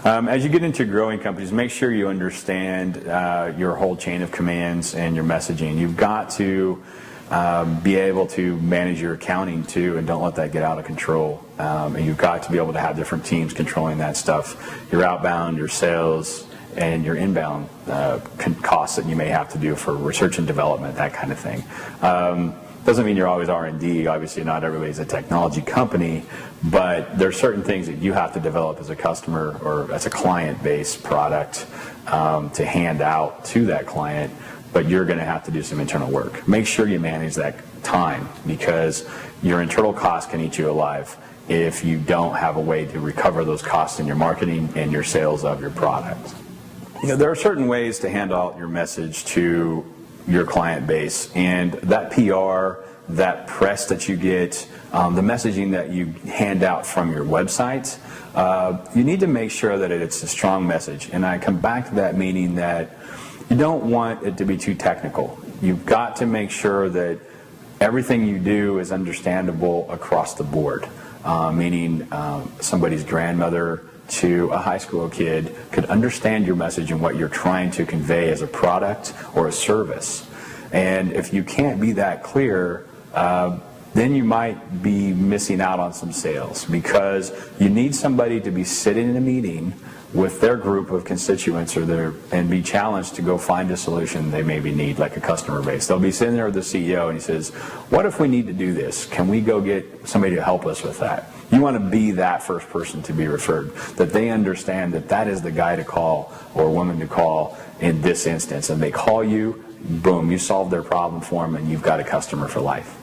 As you get into growing companies, make sure you understand your whole chain of commands and your messaging. You've got to be able to manage your accounting too, and don't let that get out of control. And you've got to be able to have different teams controlling that stuff. Your outbound, your sales, and your inbound costs that you may have to do for research and development, that kind of thing. Doesn't mean you're always R&D. Obviously, not everybody's a technology company, but there are certain things that you have to develop as a customer or as a client-based product to hand out to that client, but you're going to have to do some internal work. Make sure you manage that time, because your internal costs can eat you alive if you don't have a way to recover those costs in your marketing and your sales of your product. You know, there are certain ways to hand out your message to your client base, and that PR, that press that you get, the messaging that you hand out from your website, you need to make sure that it's a strong message. And I come back to that, meaning that you don't want it to be too technical. You've got to make sure that everything you do is understandable across the board, meaning somebody's grandmother to a high school kid could understand your message and what you're trying to convey as a product or a service. And if you can't be that clear, then you might be missing out on some sales, because you need somebody to be sitting in a meeting with their group of constituents and be challenged to go find a solution they maybe need, like a customer base. They'll be sitting there with the CEO and he says, what if we need to do this? Can we go get somebody to help us with that? You want to be that first person to be referred, that they understand that that is the guy to call or woman to call in this instance. And they call you, boom, you solve their problem for them, and you've got a customer for life.